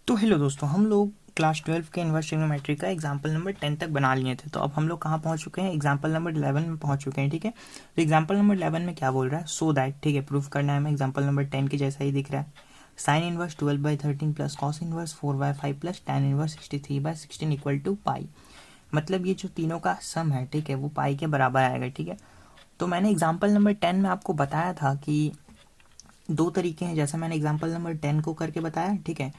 तो हेलो दोस्तों, हम लोग क्लास 12 के इन्वर्स ट्रिग्नोमेट्री का एग्जाम्पल नंबर 10 तक बना लिए थे। तो अब हम लोग कहाँ पहुँच चुके हैं? एग्जाम्पल नंबर 11 में पहुँच चुके हैं। ठीक है, तो एग्जाम्पल नंबर 11 में क्या बोल रहा है? सो दैट, ठीक है, प्रूफ करना है हमें। एग्जाम्पल नंबर 10 के जैसा ही दिख रहा है। Sine inverse 12/13 plus cos inverse 4/5 plus tan inverse 63/16 equal to pi. मतलब ये जो तीनों का सम है, ठीक है, वो पाई के बराबर आएगा। ठीक है, तो मैंने एग्जाम्पल नंबर 10 में आपको बताया था कि दो तरीके हैं, जैसा मैंने एग्जाम्पल नंबर 10 को करके बताया। ठीक है,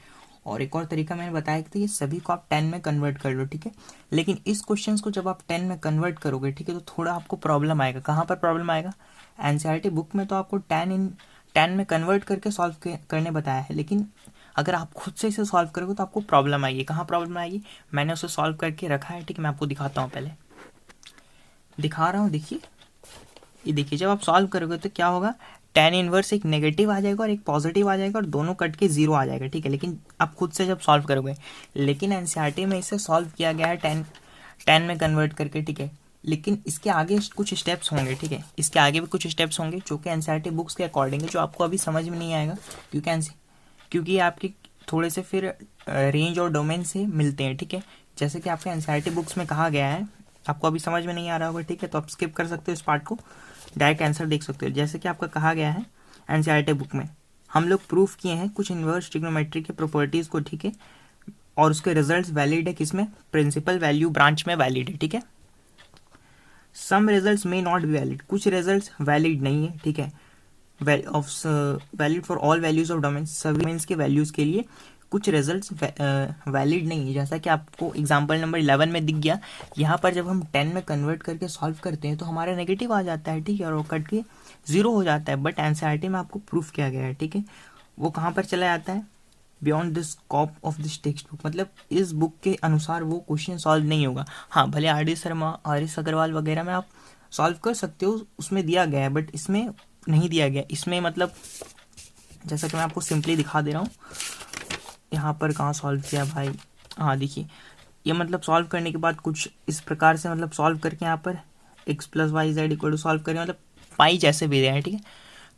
और एक और तरीका मैंने बताया कि ये सभी को आप 10 में कन्वर्ट कर लो। ठीक है, लेकिन इस क्वेश्चन को जब आप 10 में कन्वर्ट करोगे, ठीक है, तो थोड़ा आपको प्रॉब्लम आएगा। कहाँ पर प्रॉब्लम आएगा? एनसीईआरटी बुक में तो आपको 10 में कन्वर्ट करके सॉल्व करने बताया है, लेकिन अगर आप खुद से इसे सॉल्व करोगे तो आपको प्रॉब्लम आएगी। कहाँ प्रॉब्लम आएगी? मैंने उसे सॉल्व करके रखा है। ठीक है, मैं आपको दिखाता हूँ, पहले दिखा रहा हूँ। देखिए, ये देखिए, जब आप सॉल्व करोगे तो क्या होगा? टेन इनवर्स एक नेगेटिव आ जाएगा और एक पॉजिटिव आ जाएगा और दोनों कट के जीरो आ जाएगा। ठीक है, लेकिन आप खुद से जब सॉल्व करोगे, लेकिन एनसीईआरटी में इसे सॉल्व किया गया है टेन टेन में कन्वर्ट करके। ठीक है, लेकिन इसके आगे कुछ स्टेप्स होंगे। ठीक है, इसके आगे भी कुछ स्टेप्स होंगे जो कि एनसीईआरटी बुक्स के अकॉर्डिंग है, जो आपको अभी समझ में नहीं आएगा, क्योंकि आपके थोड़े से फिर रेंज और डोमेन से मिलते हैं। ठीक है, जैसे कि आपके एनसीईआरटी बुक्स में कहा गया है, आपको अभी समझ में नहीं आ रहा होगा। ठीक है, तो आप स्किप कर सकते हो इस पार्ट को, डायरेक्ट आंसर देख सकते हो। जैसे कि आपका कहा गया है एनसीईआरटी बुक में, हम लोग प्रूफ किए हैं कुछ इन्वर्स ट्रिग्नोमेट्री के प्रॉपर्टीज को। ठीक है, और उसके रिजल्ट्स वैलिड है किसमें? प्रिंसिपल वैल्यू ब्रांच में वैलिड है। ठीक है, some results may not be valid, कुछ रिजल्ट्स वैलिड नहीं है। ठीक है, valid for all values of domain, सभी डोमेन्स के वैल्यूज के लिए कुछ रिजल्ट्स वैलिड नहीं है। जैसा कि आपको एग्जांपल नंबर 11 में दिख गया, यहाँ पर जब हम 10 में कन्वर्ट करके सॉल्व करते हैं तो हमारा नेगेटिव आ जाता है। ठीक है, और वो कट के जीरो हो जाता है। बट एनसीईआरटी में आपको प्रूफ किया गया है, ठीक है, वो कहाँ पर चला जाता है? Beyond the scope of this text book, मतलब इस बुक के अनुसार वो क्वेश्चन सॉल्व नहीं होगा। हाँ, भले R D Sharma, R S Agarwal वगैरह में आप सॉल्व कर सकते हो, उसमें दिया गया है, बट इसमें नहीं दिया गया। इसमें मतलब जैसा कि मैं आपको सिंपली दिखा दे रहा हूँ, यहाँ पर कहाँ सॉल्व किया भाई? हाँ देखिए, ये मतलब सॉल्व करने के बाद कुछ इस प्रकार से, मतलब सॉल्व करके यहाँ पर x plus y z equal to solve करें, मतलब पाई जैसे भी रहे हैं। ठीक है,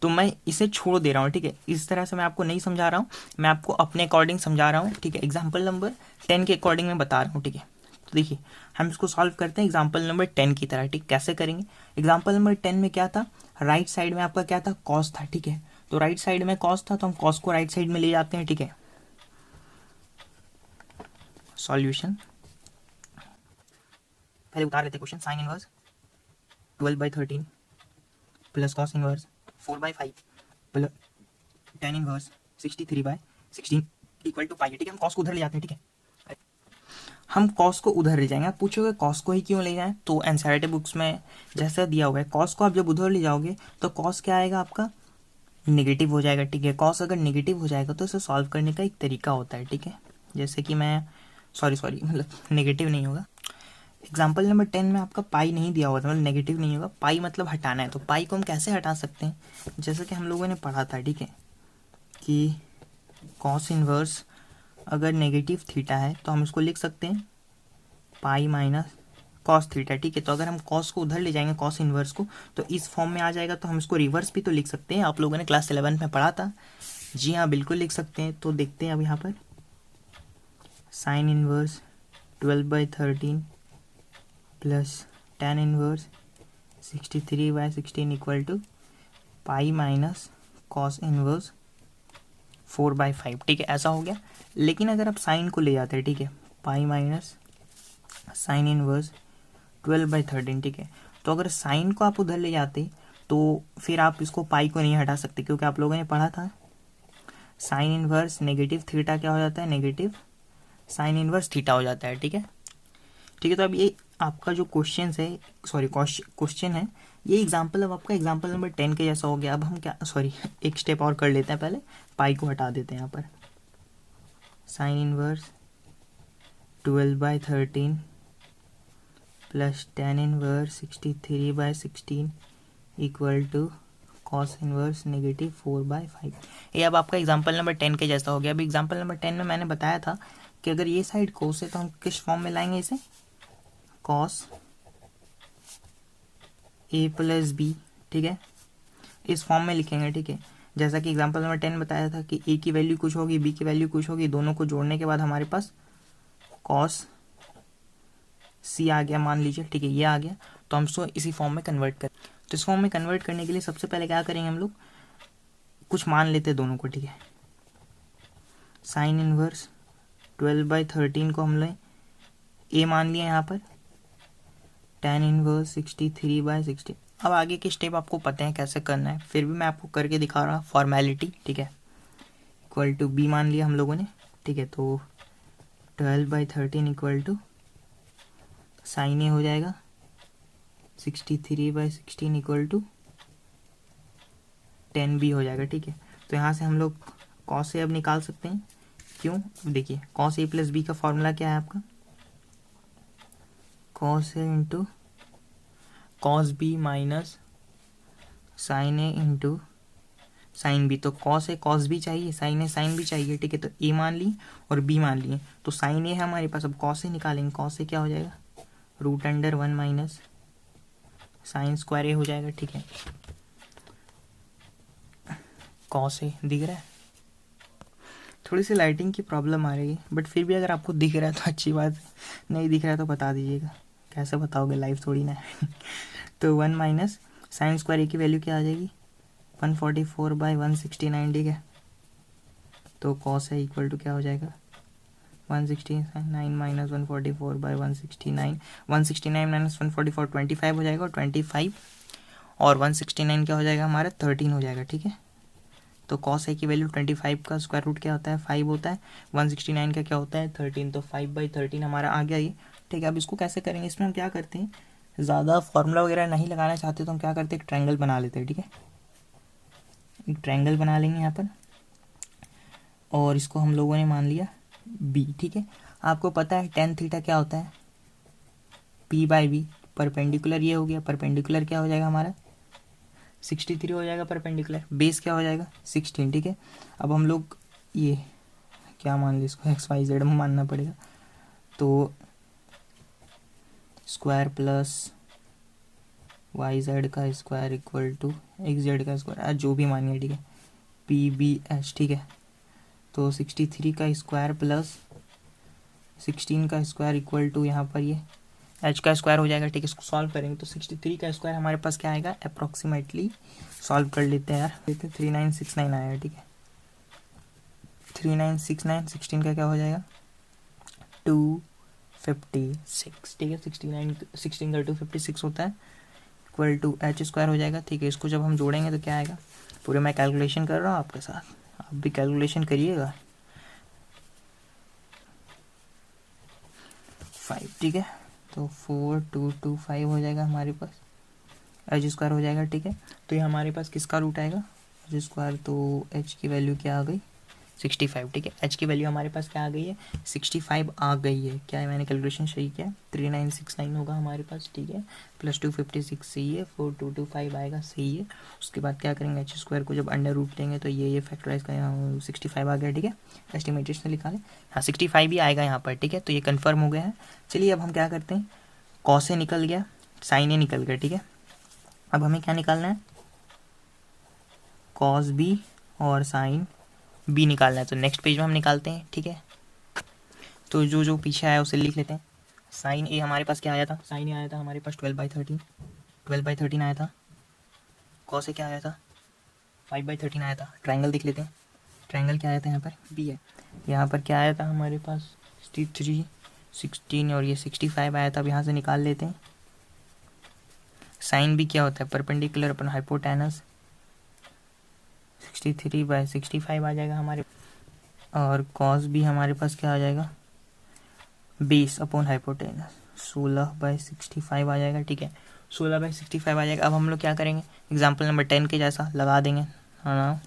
तो मैं इसे छोड़ दे रहा हूँ। ठीक है, इस तरह से मैं आपको नहीं समझा रहा हूँ, मैं आपको अपने अकॉर्डिंग समझा रहा हूँ। ठीक है, एग्जाम्पल नंबर 10 के अकॉर्डिंग मैं बता रहा हूँ। ठीक है, तो देखिए, हम इसको सॉल्व करते हैं एग्जाम्पल नंबर 10 की तरह। ठीक, कैसे करेंगे? एग्जाम्पल नंबर 10 में क्या था? राइट साइड में आपका क्या था? कॉस था। ठीक है, तो राइट साइड में कॉस था, तो हम कॉस को राइट साइड में ले जाते हैं। ठीक है, सॉल्यूशन पहले उतार लेते question. Sine inverse 12/13 plus cos inverse 4/5 plus tan inverse 63/16 equal to pi. ठीक है, हम कॉस को उधर ले जाते हैं। ठीक है, हम कॉस को उधर ले जाएंगे। आप पूछोगे कॉस को ही क्यों ले जाएं? तो एनसीईआरटी बुक्स में जैसा दिया हुआ है, कॉस को आप जब उधर ले जाओगे तो कॉस क्या आएगा आपका? निगेटिव हो जाएगा। ठीक है, कॉस अगर निगेटिव हो जाएगा तो इसे सॉल्व करने का एक तरीका होता है। ठीक है, जैसे कि मैं सॉरी मतलब नेगेटिव नहीं होगा। एग्जाम्पल नंबर 10 में आपका पाई नहीं दिया हुआ था, मतलब नेगेटिव नहीं होगा। पाई मतलब हटाना है, तो पाई को हम कैसे हटा सकते हैं? जैसे कि हम लोगों ने पढ़ा था, ठीक है, कि कॉस इनवर्स अगर नेगेटिव थीटा है तो हम इसको लिख सकते हैं पाई माइनस कॉस थीटा। ठीक है, तो अगर हम कॉस को उधर ले जाएंगे, कॉस इनवर्स को, तो इस फॉर्म में आ जाएगा। तो हम इसको रिवर्स भी तो लिख सकते हैं, आप लोगों ने क्लास 11 में पढ़ा था। जी हाँ, बिल्कुल लिख सकते हैं। तो देखते हैं अब यहाँ पर sine inverse 12/13 plus tan inverse 63/16 equal to pi minus cos inverse 4/5। ठीक है, ऐसा हो गया। लेकिन अगर आप साइन को ले जाते हैं, ठीक है, पाई माइनस साइन इनवर्स 12/13, ठीक है, तो अगर साइन को आप उधर ले जाते तो फिर आप इसको पाई को नहीं हटा सकते, क्योंकि आप लोगों ने पढ़ा था साइन इनवर्स नेगेटिव थीटा क्या हो जाता है? नेगेटिव साइन इनवर्स थीटा हो जाता है। ठीक है, ठीक है, तो अब ये आपका जो क्वेश्चन है, सॉरी क्वेश्चन है, ये एग्जाम्पल अब आपका एग्जाम्पल नंबर 10 के जैसा हो गया। अब हम क्या, सॉरी एक स्टेप और कर लेते हैं, पहले पाई को हटा देते हैं। यहाँ पर sine inverse 12/13 plus tan inverse 63/16 equal to cos inverse negative 4/5। ये अब आपका एग्जाम्पल नंबर 10 के जैसा हो गया। अब एग्जाम्पल नंबर 10 में मैंने बताया था कि अगर ये साइड कोस है तो हम किस फॉर्म में लाएंगे इसे? Cos A plus B. ठीक है, इस फॉर्म में लिखेंगे। ठीक है, जैसा कि एग्जांपल नंबर 10 बताया था कि ए की वैल्यू कुछ होगी, बी की वैल्यू कुछ होगी, दोनों को जोड़ने के बाद हमारे पास कॉस सी आ गया मान लीजिए, ठीक है, ये आ गया। तो हम इसको इसी फॉर्म में कन्वर्ट करें। तो इस फॉर्म में कन्वर्ट करने के लिए सबसे पहले क्या करेंगे, हम लोग कुछ मान लेते हैं दोनों को, ठीक है। साइन इनवर्स 12/13 को हम लें ए मान लिया यहाँ पर, tan इनवर्स 63/60। अब आगे के स्टेप आपको पता है कैसे करना है, फिर भी मैं आपको करके दिखा रहा हूँ फॉर्मेलिटी, ठीक है। इक्वल टू बी मान लिया हम लोगों ने, ठीक है। तो 12/13 इक्वल टू साइन ए हो जाएगा 63/16 इक्वल टू 10b हो जाएगा, ठीक है। तो यहाँ से हम लोग कॉस ए अब निकाल सकते हैं। क्यों? देखिए कॉस ए प्लस बी का फॉर्मूला क्या है आपका, cos A into cos B minus sine A into sine B. तो कॉस ए कॉस बी चाहिए, साइन ए साइन बी चाहिए, ठीक है। तो ए मान ली और बी मान लिए, तो साइन ए है हमारे पास, अब कॉस ए निकालेंगे। कॉस ए क्या हो जाएगा, √1 माइनस साइन स्क्वायर ए हो जाएगा, ठीक है। कॉस ए दिख रहा है, थोड़ी सी लाइटिंग की प्रॉब्लम आ रही है, बट फिर भी अगर आपको दिख रहा है तो अच्छी बात, नहीं दिख रहा है तो बता दीजिएगा, कैसे बताओगे, लाइव थोड़ी ना है। तो 1 माइनस साइन स्क्वायर ए की वैल्यू क्या आ जाएगी, 144/169, ठीक है। तो कॉस ए इक्वल टू क्या हो जाएगा, 169 माइनस 144/169, 169 माइनस 144 25 हो जाएगा, और 25 और 169 क्या हो जाएगा हमारा, 13 हो जाएगा, ठीक है। तो कॉस ए की वैल्यू 25 का स्क्वायर रूट क्या होता है, 5 होता है, 169 का क्या होता है, 13। तो 5/13 हमारा आ गया ये, ठीक है। अब इसको कैसे करेंगे, इसमें हम क्या करते हैं, ज़्यादा फार्मूला वगैरह नहीं लगाना चाहते तो हम क्या करते हैं, एक ट्रायंगल बना लेते हैं, ठीक है। एक ट्रायंगल बना लेंगे यहाँ पर, और इसको हम लोगों ने मान लिया बी, ठीक है। आपको पता है tan थीटा क्या होता है, p/b, परपेंडिकुलर ये हो गया, परपेंडिकुलर क्या हो जाएगा हमारा 63 हो जाएगा, परपेंडिकुलर बेस क्या हो जाएगा 16, ठीक है। अब हम लोग ये क्या मान ली, इसको XYZ में मानना पड़ेगा। तो स्क्वायर प्लस YZ का स्क्वायर इक्वल टू XZ का स्क्वायर, जो भी मानिए, ठीक है, PBH, ठीक है। तो 63 का स्क्वायर प्लस 16 का स्क्वायर इक्वल टू यहाँ पर ये h का स्क्वायर हो जाएगा, ठीक है। इसको सॉल्व करेंगे तो 63 का स्क्वायर हमारे पास क्या आएगा, अप्रॉक्सीमेटली सॉल्व कर लेते हैं यार, देखते 3969 आएगा, ठीक है। 3969, 16 का क्या हो जाएगा 256, ठीक है। 16 का 256 होता है, इक्वल टू h स्क्वायर हो जाएगा, ठीक है। इसको जब हम जोड़ेंगे तो क्या आएगा, पूरे मैं कैलकुलेशन कर रहा हूँ आपके साथ, आप भी कैलकुलेशन करिएगा, 5, ठीक है। तो 4225 हो जाएगा हमारे पास, एच स्क्वायर हो जाएगा, ठीक है। तो ये हमारे पास किसका रूट आएगा, एच स्क्वायर। तो एच की वैल्यू क्या आ गई 65, ठीक है। एच की वैल्यू हमारे पास क्या आ गई है 65 आ गई है, क्या है, मैंने कैलकुलेशन सही किया, 3969 होगा हमारे पास, ठीक है, प्लस 256 सही है, 4225 आएगा, सही है। उसके बाद क्या करेंगे, एच स्क्वायर को जब अंडर रूट लेंगे तो ये फैक्टराइज का यहाँ 65 आ गया, ठीक है। एस्टिमेटेड से निकालें, हाँ 65 ही आएगा यहाँ पर, ठीक है। तो ये कन्फर्म हो गया है। चलिए अब हम क्या करते हैं, कॉस ए निकल गया, साइन ए निकल गया, ठीक है। अब हमें क्या निकालना है, कॉस बी और साइन बी निकालना है। तो नेक्स्ट पेज में हम निकालते हैं, ठीक है। तो जो जो पीछे आया उसे लिख लेते हैं। साइन ए हमारे पास क्या आया था, साइन ए आया था हमारे पास 12/13 आया था। कॉस ए क्या आया था 5/13 आया था। ट्रायंगल देख लेते हैं, ट्रायंगल क्या आया था यहाँ पर, बी है। यहाँ पर क्या आया था हमारे पास 63, 16 और ये 65 आया था। अब यहाँ से निकाल लेते हैं। साइन बी क्या होता है, परपेंडिकुलर अपन हाइपोटेनस, 63/65 आ जाएगा हमारे। और कॉस भी हमारे पास क्या आ जाएगा, बेस अपॉन हाइपोटेनस, 16/65 आ जाएगा, ठीक है। 16/65 आ जाएगा। अब हम लोग क्या करेंगे, एग्जाम्पल नंबर 10 के जैसा लगा देंगे, है ना।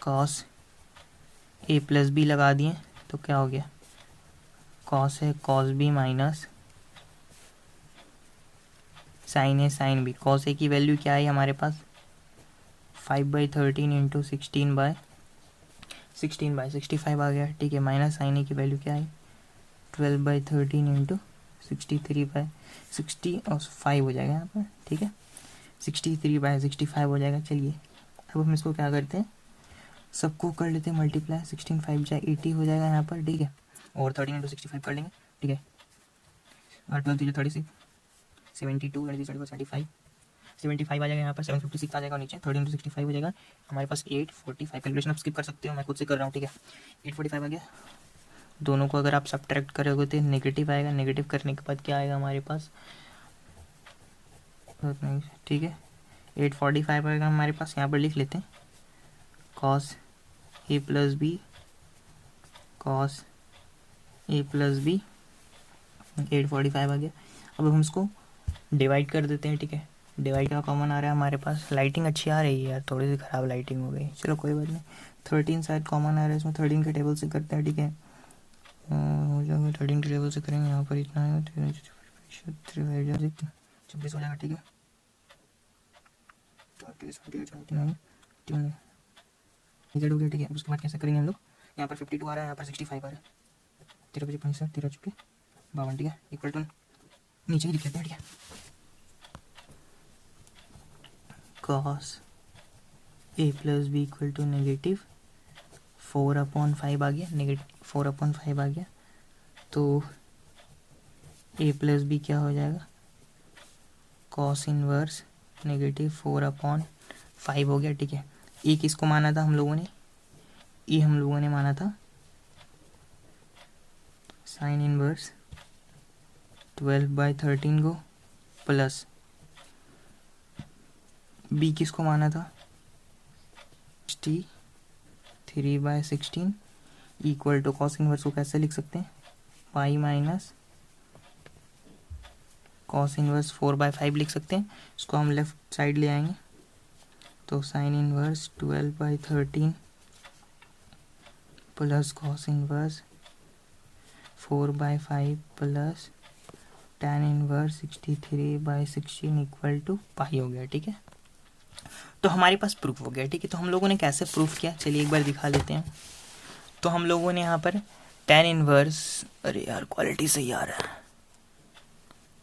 कॉस ए प्लस बी लगा दिए तो क्या हो गया, cos A cos B minus sine A sine B. Cos A की वैल्यू क्या है हमारे पास 5/13 इंटू 16/65 आ गया, ठीक है। माइनस साइन ए की वैल्यू क्या है 12/13 इंटू 63/60 और 5 हो जाएगा यहाँ पर, ठीक है। 63/65 हो जाएगा। चलिए अब हम इसको क्या करते हैं, सबको कर लेते हैं मल्टीप्लाई, 16 5 जाए 80 हो जाएगा यहाँ पर, ठीक है, और 13 इंटू 65 कर लेंगे, ठीक है, और 12 3 36 72 75 75 आ जाएगा यहाँ पर, 756 आ जाएगा नीचे, 13 इंटू 65 हो जाएगा हमारे पास 845। कैलकुलेशन आप स्किप कर सकते हो, मैं खुद से कर रहा हूँ, ठीक है, 845 आ गया। दोनों को अगर आप सब्ट्रैक्ट करोगे तो नेगेटिव आएगा, नेगेटिव करने के बाद क्या आएगा हमारे पास, ठीक है, 845 आएगा हमारे पास, यहाँ पर लिख लेते हैं cos A plus B, cos A plus B, 845 आ गया। अब हम इसको डिवाइड कर देते हैं, ठीक है, डिवाइड का कॉमन आ रहा है हमारे पास, लाइटिंग अच्छी आ रही है यार, थोड़ी सी ख़राब लाइटिंग हो गई, चलो कोई बात नहीं। 13 शायद कॉमन आ रहा है इसमें, 13 के टेबल से करते हैं, ठीक है, हो जाएगा 13 के टेबल से करेंगे, यहाँ पर इतना है 26 हो जाएगा, ठीक है, हो गया, ठीक है। उसके बाद कैसे करेंगे हम लोग, यहाँ पर 52 आ रहा है, यहाँ पर 65 आ रहा है, 13 5 13 चुके 52, ठीक है, इक्वल टू नीचे ही लिख लेते हैं, ठीक है, cos A plus B equal to negative 4/5 आ गया, नेगेटिव 4/5 आ गया, तो ए प्लस बी क्या हो जाएगा, कॉस इनवर्स नेगेटिव 4/5 हो गया, ठीक है। ए किसको माना था हम लोगों ने, ए हम लोगों ने माना था साइन इनवर्स 12/13 को, प्लस बी किसको माना था 3/16 इक्वल टू, कॉस इनवर्स को कैसे लिख सकते हैं, पाई माइनस कॉस इनवर्स 4/5 लिख सकते हैं, इसको हम लेफ्ट साइड ले आएंगे, तो sine inverse 12/13 plus cos inverse 4/5 plus tan inverse 63/16 equal to pi हो गया, ठीक है। तो हमारे पास प्रूफ हो गया, ठीक है। तो हम लोगों ने कैसे प्रूफ किया, चलिए एक बार दिखा लेते हैं। तो हम लोगों ने यहाँ पर tan इनवर्स, अरे यार क्वालिटी सही आ रहा है,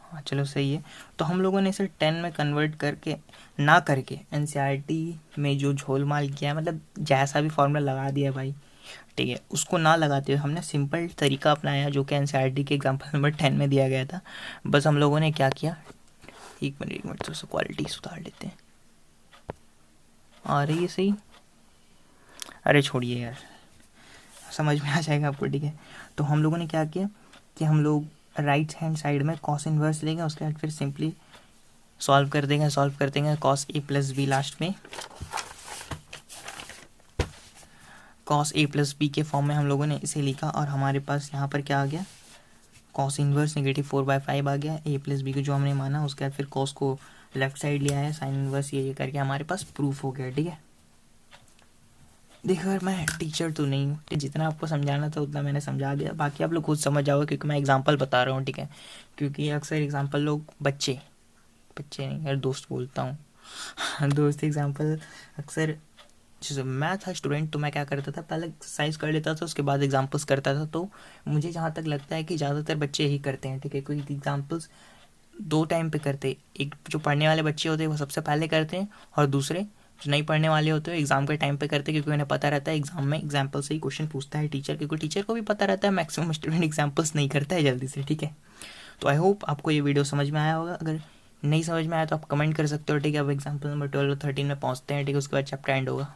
हाँ चलो सही है। तो हम लोगों ने इसे 10 में कन्वर्ट करके ना करके एनसीईआरटी में जो झोलमाल किया है, मतलब जैसा भी फॉर्मूला लगा दिया भाई, ठीक है, उसको ना लगाते हुए हमने सिंपल तरीका अपनाया जो कि एनसीईआरटी के एग्जाम्पल नंबर 10 में दिया गया था। बस हम लोगों ने क्या किया, एक मिनट तो उससे क्वालिटी सुधार लेते हैं, आ रही है सही, अरे छोड़िए यार, समझ में आ जाएगा आपको, ठीक है। तो हम लोगों ने क्या किया कि हम लोग राइट हैंड साइड में कॉस इनवर्स लेंगे, उसके बाद फिर सिंपली सॉल्व कर देंगे cos A plus B, last में कॉस ए प्लस बी के फॉर्म में हम लोगों ने इसे लिखा, और हमारे पास यहाँ पर क्या आ गया, कॉस इनवर्स नेगेटिव 4/5 आ गया, ए प्लस बी को जो हमने माना, उसके बाद फिर कॉस को लेफ्ट साइड ले आया, साइन इनवर्स ये करके हमारे पास प्रूफ हो गया, ठीक है। देखो यार मैं टीचर तो नहीं हूँ, जितना आपको समझाना था उतना मैंने समझा दिया, बाकी आप लोग खुद समझ जाओगे, क्योंकि मैं एग्जांपल बता रहा हूँ, ठीक है। क्योंकि अक्सर एग्जांपल लोग बच्चे नहीं यार, दोस्त बोलता हूँ दोस्त एग्जांपल अक्सर, जैसे मैं था स्टूडेंट तो मैं क्या करता था, पहले एक्सरसाइज कर लेता था, उसके बाद एग्जांपल्स करता था। तो मुझे जहाँ तक लगता है कि ज़्यादातर बच्चे यही करते हैं, ठीक है। कोई एग्जांपल्स 2 टाइम पे करते, एक जो पढ़ने वाले बच्चे होते हैं वो सबसे पहले करते हैं, और दूसरे जो नहीं पढ़ने वाले होते हैं एग्जाम के टाइम पे करते हैं, क्योंकि उन्हें पता रहता है एग्जाम में एग्जाम्पल से ही क्वेश्चन पूछता है टीचर, क्योंकि टीचर को भी पता रहता है मैक्सिमम स्टूडेंट एग्जाम्पल्स नहीं करता है जल्दी से, ठीक है। तो आई होप आपको ये वीडियो समझ में आया होगा, अगर नहीं समझ में आया तो आप कमेंट कर सकते हो, ठीक है। अब एग्जाम्पल नंबर 12 और 13 में पहुँचते हैं, ठीक है, उसके बाद चैप्टर एंड होगा।